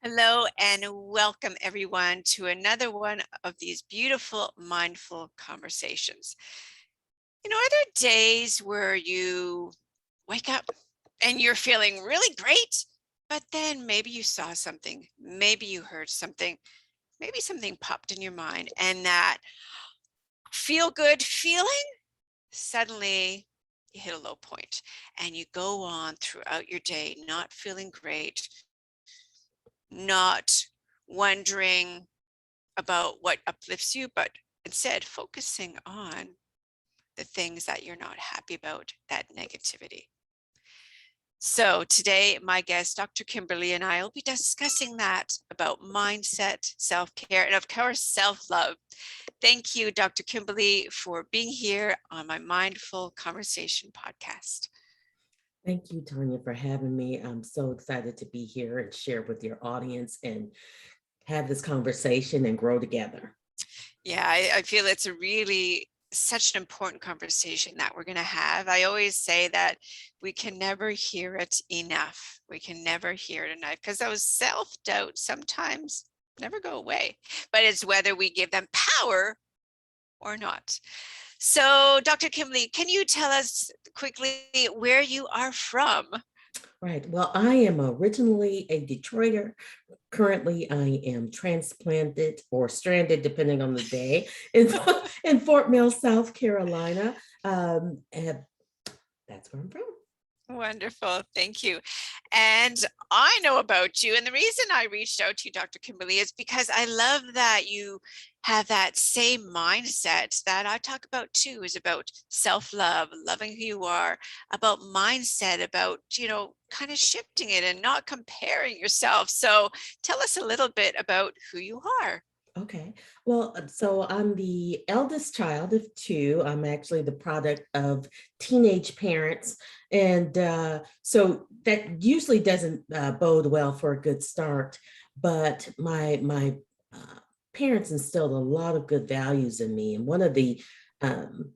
Hello and welcome everyone to another one of these beautiful mindful conversations. Are there days where you wake up and you're feeling really great, but then maybe you saw something, maybe you heard something, maybe something popped in your mind, and that feel good feeling, suddenly you hit a low point and you go on throughout your day not feeling great, not wondering about what uplifts you, but instead focusing on the things that you're not happy about, that negativity. So today, my guest, Dr. Kimberly, and I will be discussing that about mindset, self-care, and of course, self-love. Thank you, Dr. Kimberly, for being here on my Mindful Conversation podcast. Thank you, Tanya, for having me. I'm so excited to be here and share with your audience and have this conversation and grow together. Yeah, I feel it's a really such an important conversation that we're going to have. I always say that we can never hear it enough. We can never hear it enough because those self-doubt sometimes never go away, but it's whether we give them power or not. So, Dr. Kimberly, can you tell us quickly where you are from? Right. Well, I am originally a Detroiter. Currently, I am transplanted or stranded, depending on the day, in Fort Mill, South Carolina. And that's where I'm from. Wonderful. Thank you. And I know about you. And the reason I reached out to you, Dr. Kimberly, is because I love that you have that same mindset that I talk about too, is about self-love, loving who you are, about mindset, about, kind of shifting it and not comparing yourself. So tell us a little bit about who you are. Okay. Well, so I'm the eldest child of two. I'm actually the product of teenage parents. And so that usually doesn't bode well for a good start. But my parents instilled a lot of good values in me. And one of the, um,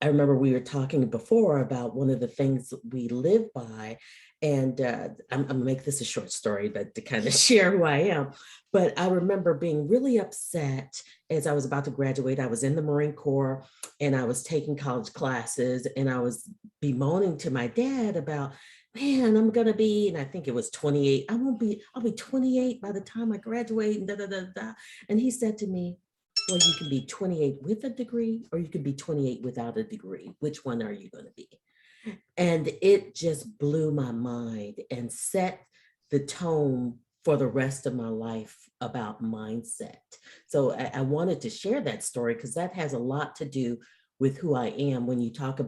I remember we were talking before about one of the things that we live by. And I'm going to make this a short story, but to kind of share who I am. But I remember being really upset as I was about to graduate. I was in the Marine Corps and I was taking college classes and I was bemoaning to my dad about, man, I'm gonna be, and I think it was 28. I'll be 28 by the time I graduate and da da da da. And he said to me, well, you can be 28 with a degree or you can be 28 without a degree. Which one are you gonna be? And it just blew my mind and set the tone for the rest of my life about mindset. So I wanted to share that story because that has a lot to do with who I am. When you talk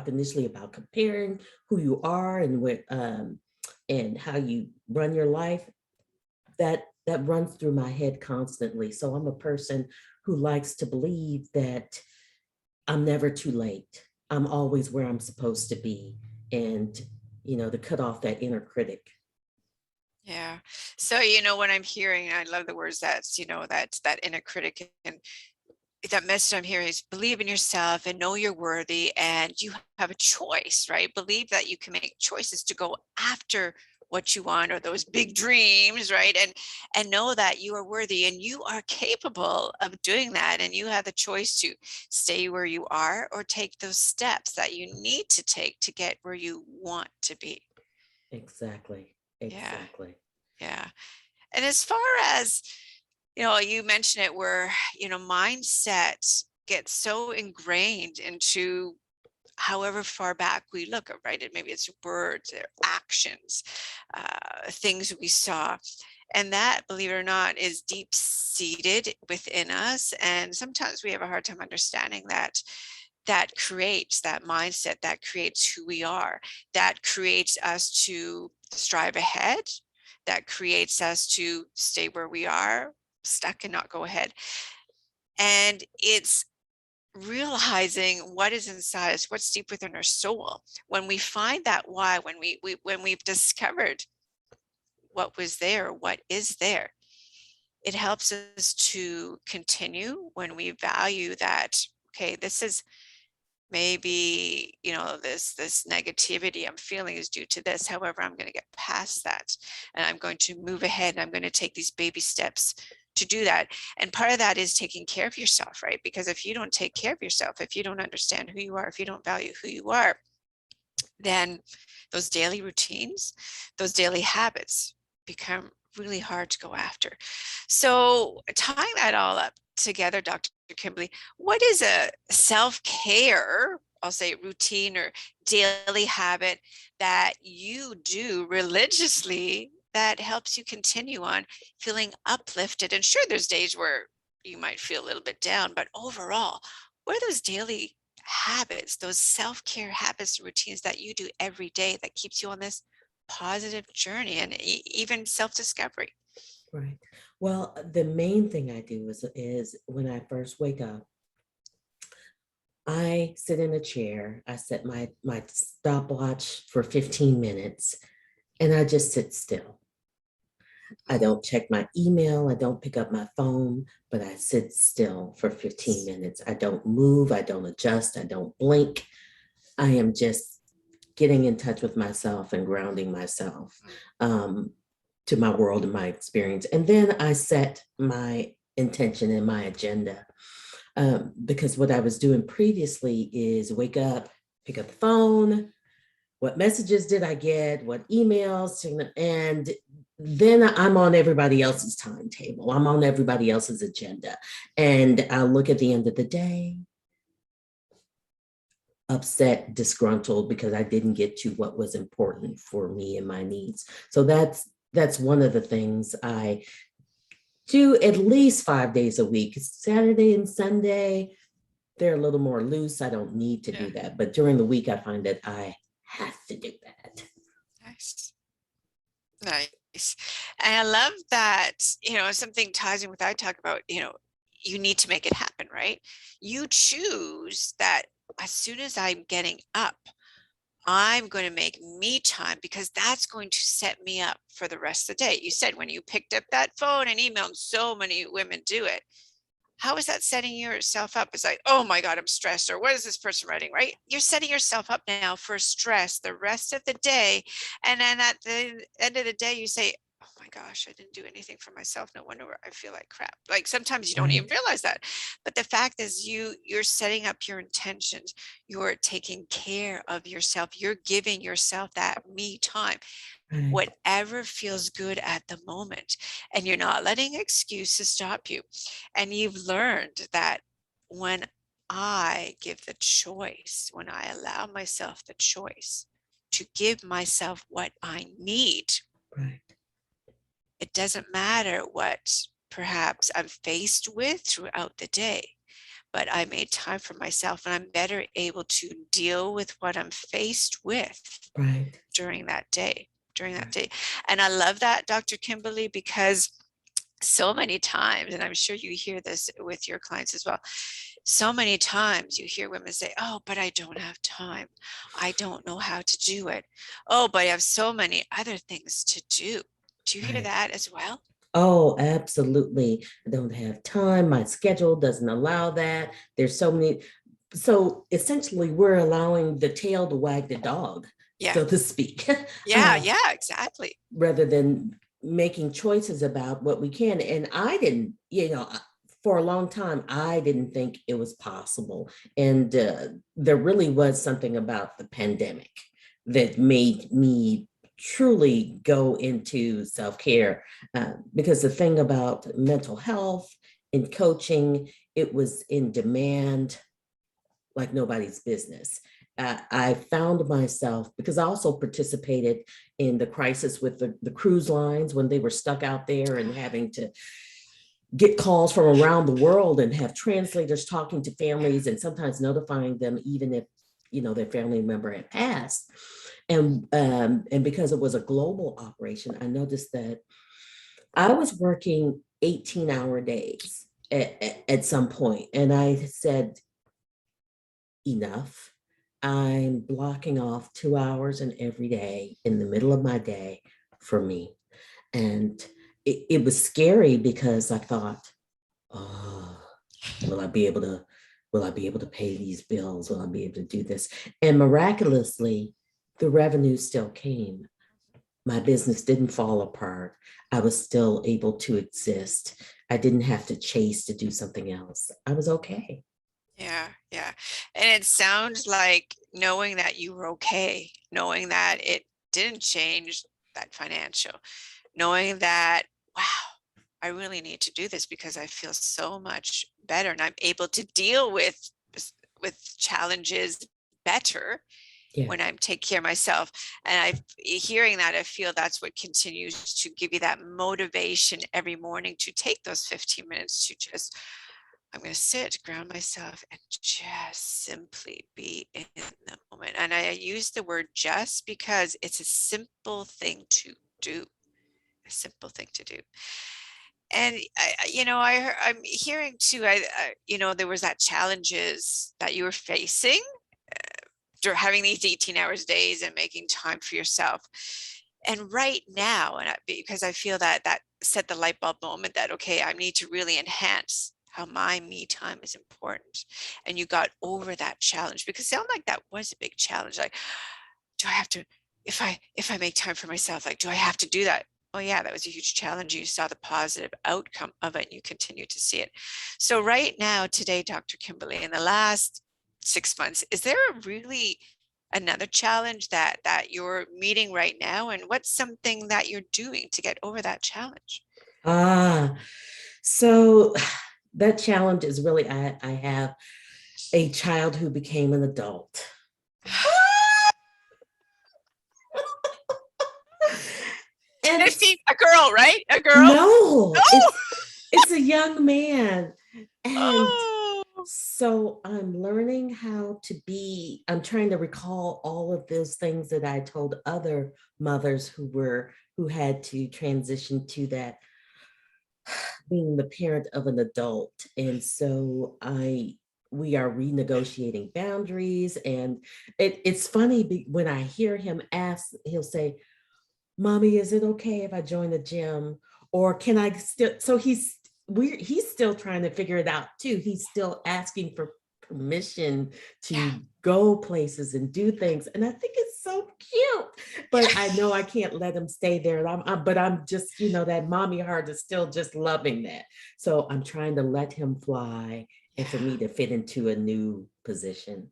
initially about comparing who you are and how you run your life. That runs through my head constantly. So I'm a person who likes to believe that I'm never too late. I'm always where I'm supposed to be. And, to cut off that inner critic. Yeah. So, what I'm hearing, I love the words that's that inner critic, and that message I'm hearing is believe in yourself and know you're worthy and you have a choice, right? Believe that you can make choices to go after what you want or those big dreams, right? And know that you are worthy and you are capable of doing that, and you have the choice to stay where you are or take those steps that you need to take to get where you want to be. Exactly. Yeah. Exactly. Yeah. And as far as, you mentioned it where, mindset gets so ingrained into however far back we look, right? Maybe it's words or actions, things we saw. And that, believe it or not, is deep seated within us. And sometimes we have a hard time understanding that creates that mindset, that creates who we are, that creates us to strive ahead, that creates us to stay where we are, stuck and not go ahead. And it's realizing what is inside us, what's deep within our soul. When we find that why, when we've discovered what was there, what is there, it helps us to continue when we value that, okay, this is maybe, this negativity I'm feeling is due to this. However, I'm going to get past that, and I'm going to move ahead, and I'm going to take these baby steps to do that. And part of that is taking care of yourself, right? Because if you don't take care of yourself, if you don't understand who you are, if you don't value who you are, then those daily routines, those daily habits become really hard to go after. So tying that all up together, Dr. Kimberly, what is a self-care, I'll say routine or daily habit that you do religiously that helps you continue on feeling uplifted? And sure, there's days where you might feel a little bit down, but overall, what are those daily habits, those self-care habits and routines that you do every day that keeps you on this positive journey and even self-discovery? Right. Well, the main thing I do is when I first wake up, I sit in a chair, I set my stopwatch for 15 minutes, and I just sit still. I don't check my email, I don't pick up my phone, but I sit still for 15 minutes. I don't move, I don't adjust, I don't blink. I am just getting in touch with myself and grounding myself um, to my world and my experience. And then I set my intention and my agenda. Because what I was doing previously is wake up, pick up the phone, what messages did I get, what emails, and then I'm on everybody else's timetable. I'm on everybody else's agenda. And I look at the end of the day, upset, disgruntled because I didn't get to what was important for me and my needs. So that's one of the things I do at least 5 days a week. Saturday and Sunday, they're a little more loose. I don't need to Yeah, do that. But during the week, I find that I have to do that. nice. Nice. And I love that, something ties in with I talk about, you need to make it happen, right? You choose that as soon as I'm getting up, I'm going to make me time because that's going to set me up for the rest of the day. You said when you picked up that phone and emailed, so many women do it. How is that setting yourself up? It's like, oh my God, I'm stressed. Or what is this person writing, right? You're setting yourself up now for stress the rest of the day. And then at the end of the day, you say, oh my gosh, I didn't do anything for myself. No wonder I feel like crap. Like sometimes you don't even Right, realize that. But the fact is you're setting up your intentions. You're taking care of yourself. You're giving yourself that me time, right, whatever feels good at the moment. And you're not letting excuses stop you. And you've learned that when I give the choice, when I allow myself the choice to give myself what I need, right, it doesn't matter what perhaps I'm faced with throughout the day, but I made time for myself and I'm better able to deal with what I'm faced with right, during that day, during that right, day. And I love that, Dr. Kimberly, because so many times, and I'm sure you hear this with your clients as well, so many times you hear women say, oh, but I don't have time. I don't know how to do it. Oh, but I have so many other things to do. Do you hear right. that as well? Oh, absolutely. I don't have time. My schedule doesn't allow that. There's so many. So essentially, we're allowing the tail to wag the dog, Yeah. so to speak, Yeah. Yeah, exactly. rather than making choices about what we can. And I didn't, for a long time, I didn't think it was possible. And there really was something about the pandemic that made me truly go into self care. Because the thing about mental health and coaching, it was in demand like nobody's business. I found myself because I also participated in the crisis with the cruise lines when they were stuck out there and having to get calls from around the world and have translators talking to Yeah. families and sometimes notifying them even if their family member had passed. And because it was a global operation, I noticed that I was working 18-hour days at some point, and I said, enough. I'm blocking off 2 hours in every day in the middle of my day for me. And it was scary because I thought, oh, will I be able to will I be able to pay these bills? Will I be able to do this? And miraculously, the revenue still came. My business didn't fall apart. I was still able to exist. I didn't have to chase to do something else. I was okay. Yeah, yeah. And it sounds like knowing that you were okay, knowing that it didn't change that financial, knowing that, wow, I really need to do this because I feel so much better and I'm able to deal with challenges better Yeah. when I'm take care of myself. And I hearing that, I feel that's what continues to give you that motivation every morning to take those 15 minutes to just, I'm going to sit, ground myself, and just simply be in the moment. And I use the word just because it's a simple thing to do, a simple thing to do. And I'm hearing too, there was that challenges that you were facing having these 18 hours days and making time for yourself. And right now, because I feel that that set the light bulb moment that, okay, I need to really enhance how my me time is important. And you got over that challenge because it sounded like that was a big challenge. Like, do I have to, if I make time for myself, like, do I have to do that? Oh yeah, that was a huge challenge. You saw the positive outcome of it and you continue to see it. So right now, today, Dr. Kimberly, in the last 6 months, is there a really another challenge that you're meeting right now? And what's something that you're doing to get over that challenge? Ah, so that challenge is really I have a child who became an adult. And 15, a girl, right? A girl? no, Oh, it's a young man. And oh, so I'm learning how to be, I'm trying to recall all of those things that I told other mothers who had to transition to that being the parent of an adult. And so we are renegotiating boundaries. And it's funny when I hear him ask, he'll say, Mommy, is it okay if I join the gym? Or can I still? So he's still trying to figure it out too. He's still asking for permission yeah, to go places and do things. And I think it's so cute. But I know I can't let him stay there. But I'm just, that mommy heart is still just loving that. So I'm trying to let him fly and for yeah. me to fit into a new position.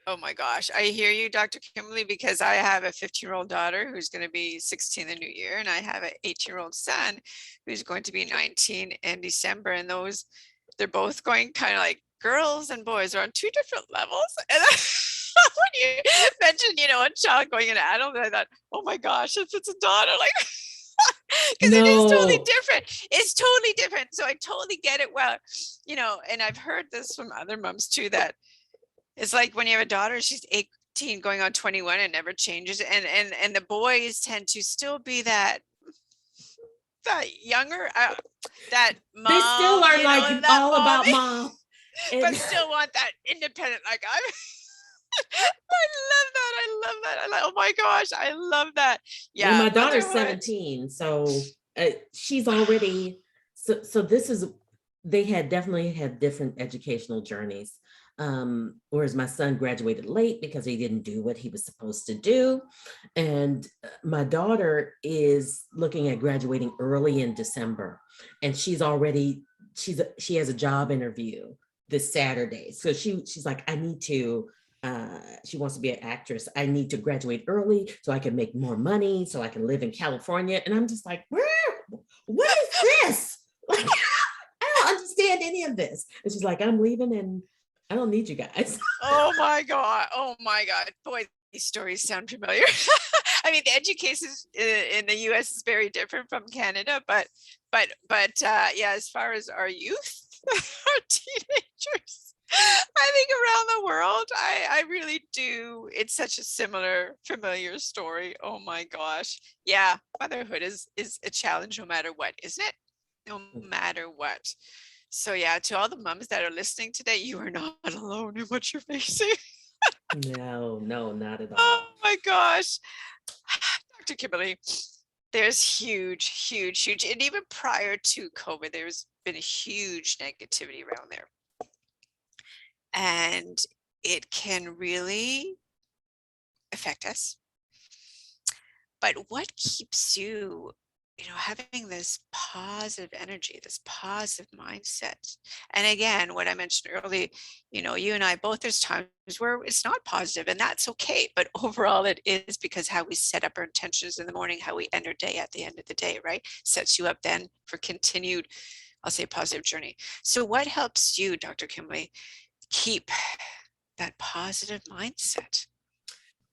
Oh my gosh, I hear you, Dr. Kimberly, because I have a 15-year-old daughter who's going to be 16 the new year, and I have an 18-year-old son who's going to be 19 in December. And they're both going kind of like girls and boys are on two different levels. And when you mentioned, a child going into adult, I thought, oh my gosh, if it's a daughter, like, because it is totally No, different. It's totally different. So I totally get it. Well, and I've heard this from other moms too, that it's like when you have a daughter, she's 18 going on 21 and never changes. And the boys tend to still be that younger, that they still mom, are like that all mommy, about mom. but And still want that independent, like I'm. I love that. I love that. Oh my gosh, I love that. and Yeah, my daughter's motherhood. 17, so she's already so this is they had definitely had different educational journeys. Whereas my son graduated late because he didn't do what he was supposed to do, and my daughter is looking at graduating early in December, and she has a job interview this Saturday, so she's like, I need to she wants to be an actress. I need to graduate early so I can make more money, so I can live in California. And I'm just like, what is this? Like, I don't understand any of this. And she's like, I'm leaving and I don't need you guys. Oh my God. Oh my God. Boy, these stories sound familiar. I mean, the education in the US is very different from Canada, but yeah, as far as our youth, our teenagers, I think around the world, I really do. It's such a similar, familiar story. Oh my gosh. Yeah, motherhood is a challenge no matter what, isn't it? No matter what. So yeah, to all the moms that are listening today, you are not alone in what you're facing. No, no, not at Oh all. my gosh. Dr. Kimberly, there's huge, huge, huge, and even prior to COVID, there's been a huge negativity around there. and it can really affect us. But what keeps you, having this positive energy, this positive mindset? And again, what I mentioned earlier, you and I both, there's times where it's not positive, and that's okay. But overall, it is, because how we set up our intentions in the morning, how we end our day at the end of the day, right? Sets you up then for continued, I'll say, positive journey. So what helps you, Dr. Kimberly, keep that positive mindset?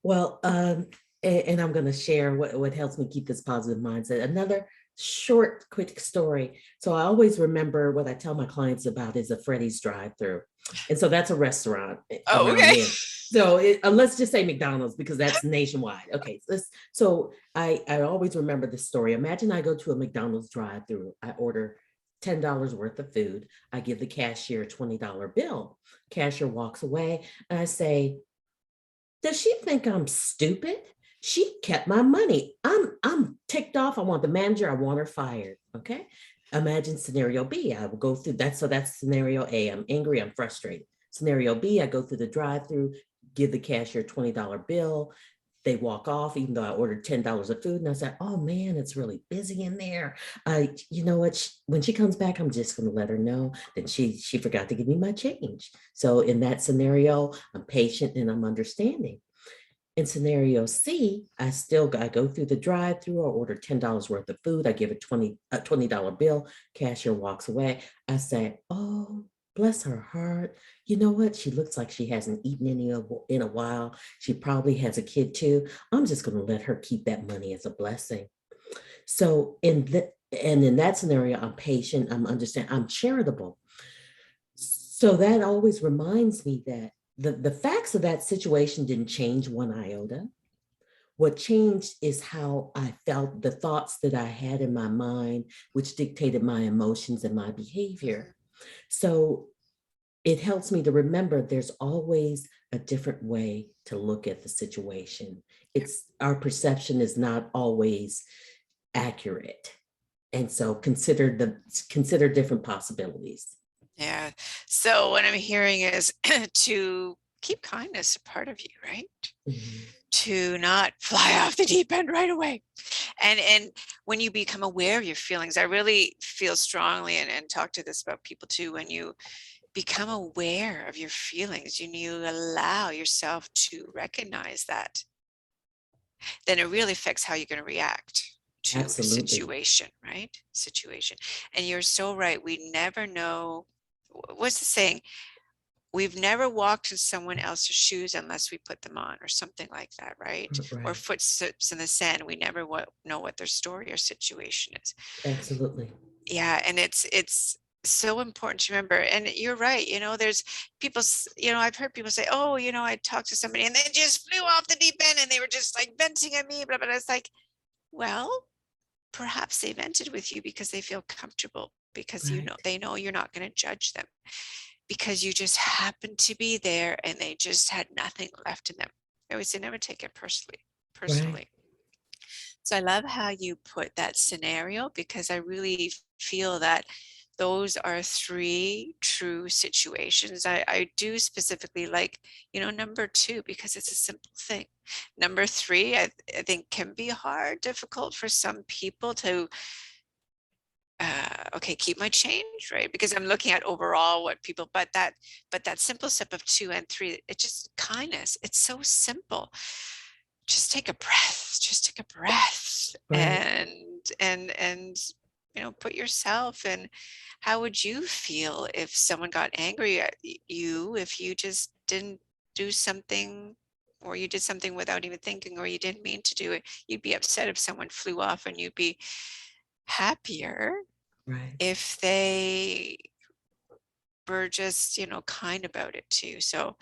Well, and I'm going to share what helps me keep this positive mindset. Another short, quick story. So I always remember what I tell my clients about is a Freddy's drive-through. And so that's a restaurant Oh, around okay. here. So let's just say McDonald's because that's nationwide. Okay, so I always remember this story. Imagine I go to a McDonald's drive-through. I order $10 worth of food. I give the cashier a $20 bill. Cashier walks away and I say, does she think I'm stupid? She kept my money. I'm ticked off. I want the manager. I want her fired. Okay. Imagine scenario B. I will go through that. So that's scenario A. I'm angry. I'm frustrated. Scenario B. I go through the drive-through, give the cashier a $20 bill. They walk off, even though I ordered $10 of food. And I said, oh man, it's really busy in there. You know what? When she comes back, I'm just going to let her know that she forgot to give me my change. So in that scenario, I'm patient and I'm understanding. In scenario C, I go through the drive-through. I order $10 worth of food. I give a $20 bill. Cashier walks away. I say, oh, bless her heart. You know what? She looks like she hasn't eaten any in a while. She probably has a kid too. I'm just going to let her keep that money as a blessing. So in that scenario, I'm patient. I'm understand. I'm charitable. So that always reminds me that the facts of that situation didn't change one iota. What changed is how I felt, the thoughts that I had in my mind, which dictated my emotions and my behavior. Mhm. So it helps me to remember there's always a different way to look at the situation. Yeah. It's our perception is not always accurate. And so consider different possibilities. Yeah. So what I'm hearing is to keep kindness a part of you, right? Mhm. To not fly off the deep end right away. And when you become aware of your feelings, I really feel strongly and talk to this about people too, when you become aware of your feelings and you allow yourself to recognize that, then it really affects how you're going to react to a Absolutely. situation, right? Situation. And you're so right. We never know. What's the saying? We've never walked in someone else's shoes unless we put them on, or something like that, right? Or Right. footsteps in the sand. We never know what their story or situation is. Absolutely. Yeah, and it's so important to remember. And you're right. There's people. I've heard people say, "Oh, I talked to somebody and they just flew off the deep end and they were just like venting at me." But it's like, well, perhaps they vented with you because they feel comfortable, because Right. they know you're not going to judge them, because you just happened to be there and they just had nothing left in them. I always say never take it personally. Right. Personally. So I love how you put that scenario, because I really feel that those are three true situations. I do specifically like, number two, because it's a simple thing. Number three, I think can be hard, difficult for some people to okay, keep my change, right? Because I'm looking at overall what people, but that simple step of two and three, it just kindness. It's so simple. Just take a breath, just take a breath, Right. and put yourself in, how would you feel if someone got angry at you, if you just didn't do something, or you did something without even thinking, or you didn't mean to do it? You'd be upset if someone flew off, and you'd be happier Right. if they were just, kind about it too. So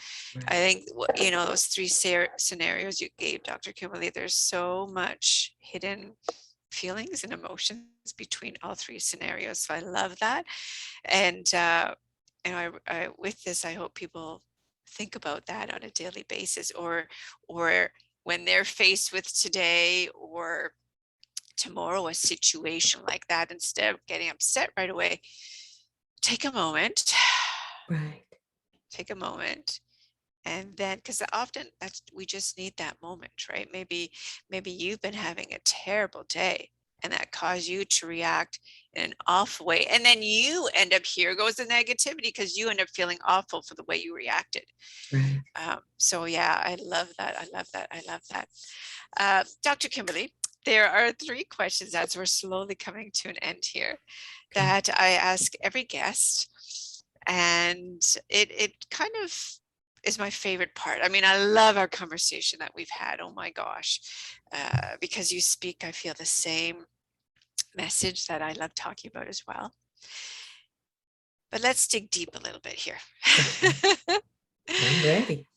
I Right. think, those three scenarios you gave, Dr. Kimberly, there's so much hidden feelings and emotions between all three scenarios. So I love that. And, with this, I hope people think about that on a daily basis, or when they're faced with today or tomorrow a situation like that, instead of getting upset right away, take a moment, Right. take a moment. And then, because often we just need that moment, right? Maybe you've been having a terrible day and that caused you to react in an awful way. And then you end up, here goes the negativity, because you end up feeling awful for the way you reacted. Right. So yeah, I love that. I love that. I love that. Dr. Kimberly, there are 3 questions as we're slowly coming to an end here Okay. that I ask every guest. And it kind of is my favorite part. I mean, I love our conversation that we've had. Oh my gosh. Because you speak, I feel the same message that I love talking about as well. But let's dig deep a little bit here. Okay. I'm ready.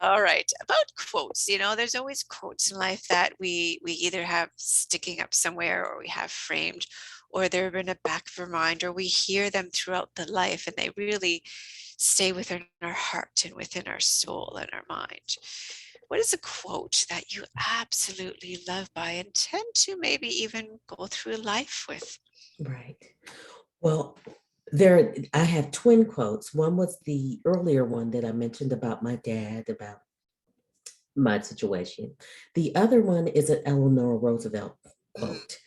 All right, about quotes, there's always quotes in life that we either have sticking up somewhere, or we have framed, or they're in the back of our mind, or we hear them throughout the life, and they really stay within our heart and within our soul and our mind. What is a quote that you absolutely love by and tend to maybe even go through life with? Right. Well, I have twin quotes. One was the earlier one that I mentioned about my dad, about my situation. The other one is an Eleanor Roosevelt Mm. quote.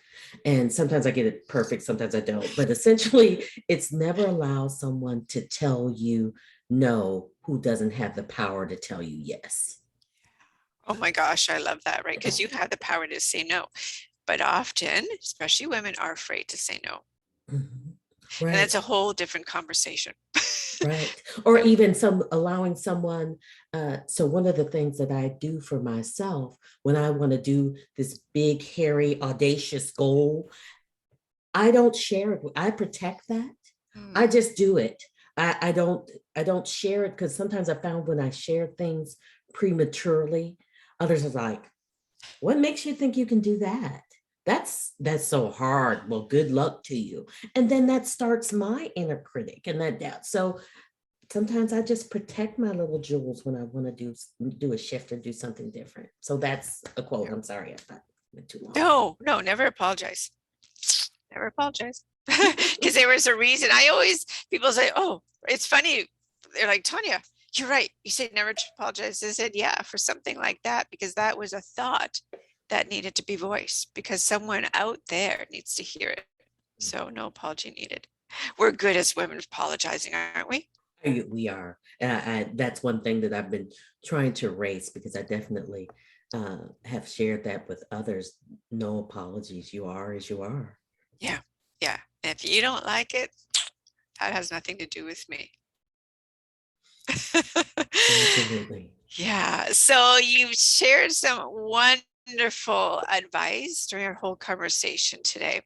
And sometimes I get it perfect, sometimes I don't. But essentially, it's never allow someone to tell you no who doesn't have the power to tell you yes. Oh my gosh, I love that, right? Because you have the power to say no. But often, especially women, are afraid to say no. Mhm. And that's Right. a whole different conversation. Right. Or even some allowing someone. So one of the things that I do for myself when I want to do this big, hairy, audacious goal, I don't share it. I protect that. I Mm, just do it. I don't share it because sometimes I found when I share things prematurely, others are like, what makes you think you can do that? That's so hard. Well, good luck to you. And then that starts my inner critic and that doubt. So sometimes I just protect my little jewels when I want to do a shift or do something different. So that's a quote. yeah. I'm sorry if I went too long. No, no, never apologize. Never apologize. Because there was a reason. People say, oh, it's funny. They're like, Tanya, you're right. You said never to apologize. I said, yeah, for something like that, because that was a thought that needed to be voiced, because someone out there needs to hear it. So no apology needed. We're good as women apologizing, aren't we? We are. That's one thing that I've been trying to erase because I definitely have shared that with others. No apologies. You are as you are. Yeah. Yeah. And if you don't like it, that has nothing to do with me. Absolutely. Yeah. So you've shared some wonderful advice during our whole conversation today.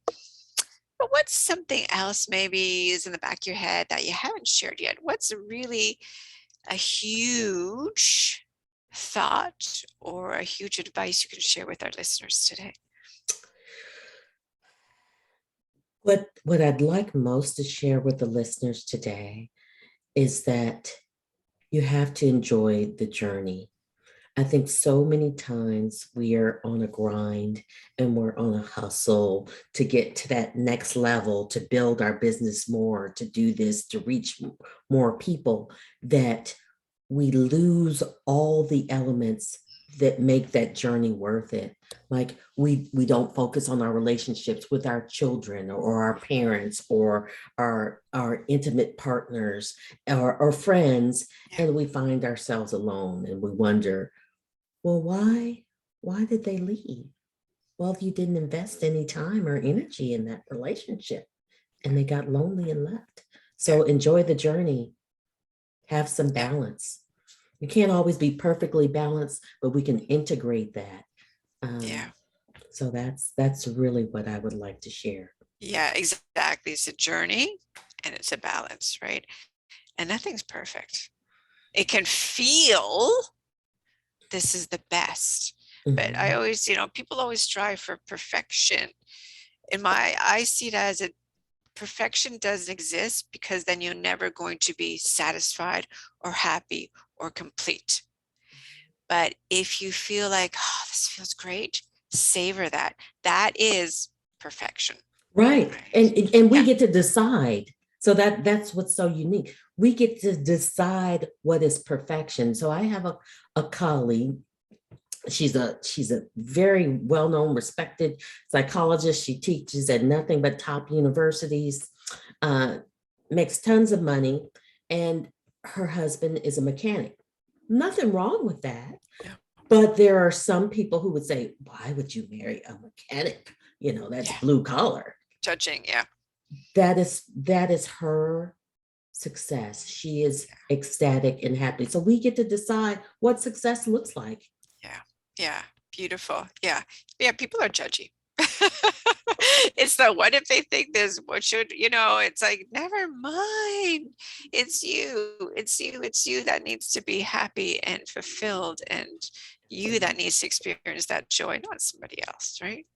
But what's something else maybe is in the back of your head that you haven't shared yet? What's really a huge thought or a huge advice you can share with our listeners today? What I'd like most to share with the listeners today is that you have to enjoy the journey. I think so many times we are on a grind and we're on a hustle to get to that next level, to build our business more, to do this, to reach more people, that we lose all the elements that make that journey worth it. Like we don't focus on our relationships with our children or our parents or our intimate partners or friends, Yeah. and we find ourselves alone and we wonder, well, why did they leave? Well, if you didn't invest any time or energy in that relationship and they got lonely and left. Yeah. So enjoy the journey, have some Yeah. balance. You can't always be perfectly balanced, but we can integrate that. Um, Yeah. so that's really what I would like to share. Yeah, exactly. It's a journey and it's a balance, right? And nothing's perfect. It can feel this is the best, but I Mhm. always, people always strive for perfection. I see it as a perfection doesn't exist, because then you're never going to be satisfied or happy or complete. But if you feel like, oh, this feels great, savor that. That is perfection, Right. right? And we Yeah. get to decide. So that's what's so unique. We get to decide what is perfection. So I have a colleague. She's a very well-known, respected psychologist. She teaches at nothing but top universities, uh, makes tons of money, and her husband is a mechanic. Nothing wrong with that. Yeah. But there are some people who would say, why would you marry a mechanic? That's Yeah. blue collar. Judging. Yeah. That is her success. She is ecstatic and happy. So we get to decide what success looks like. Yeah. Yeah. Beautiful. Yeah. Yeah. People are judgy. It's the what if they think this, what should, it's like, never mind. It's you that needs to be happy and fulfilled, and you that needs to experience that joy, not somebody else, right?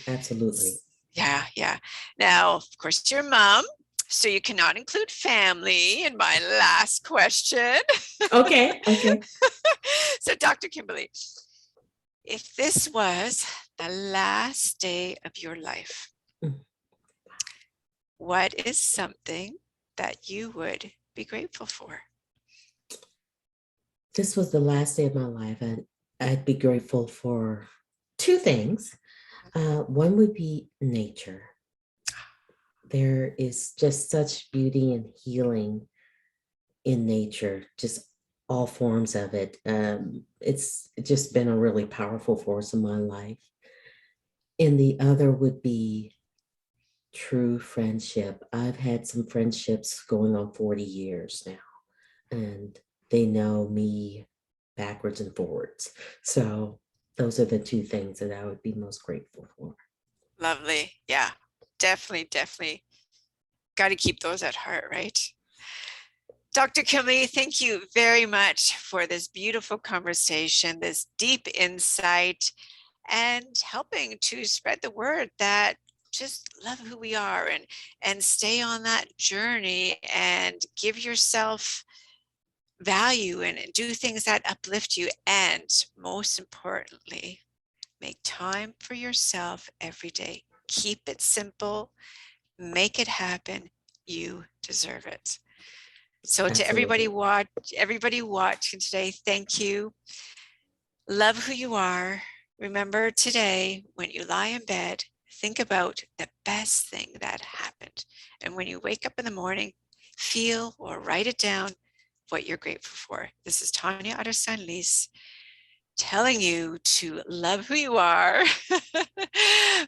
Absolutely. Yeah, yeah. Now, of course, your mom, so you cannot include family in my last question. Okay. Okay. So, Dr. Kimberly, if this was the last day of your life, Mm. what is something that you would be grateful for? This was the last day of my life, and I'd be grateful for two things. One would be nature. There is just such beauty and healing in nature, just all forms of it. It's just been a really powerful force in my life. And the other would be true friendship. I've had some friendships going on 40 years now, and they know me backwards and forwards. So those are the two things that I would be most grateful for. Lovely. Yeah, definitely, definitely. Got to keep those at heart, right? Dr. Kimberly, thank you very much for this beautiful conversation, this deep insight, and helping to spread the word that just love who we are, and stay on that journey and give yourself value and do things that uplift you, and most importantly, make time for yourself every day. Keep it simple, make it happen. You deserve it. So to Absolutely. everybody watching today, thank you. Love who you are. Remember today, when you lie in bed, think about the best thing that happened. And when you wake up in the morning, feel or write it down what you're grateful for. This is Tanya out of San Luis telling you to love who you are.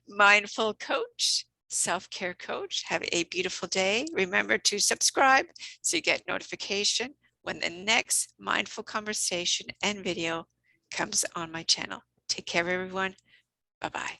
Mindful coach, self-care coach. Have a beautiful day. Remember to subscribe so you get notification when the next mindful conversation and video comes on my channel. Take care, everyone. Bye-bye.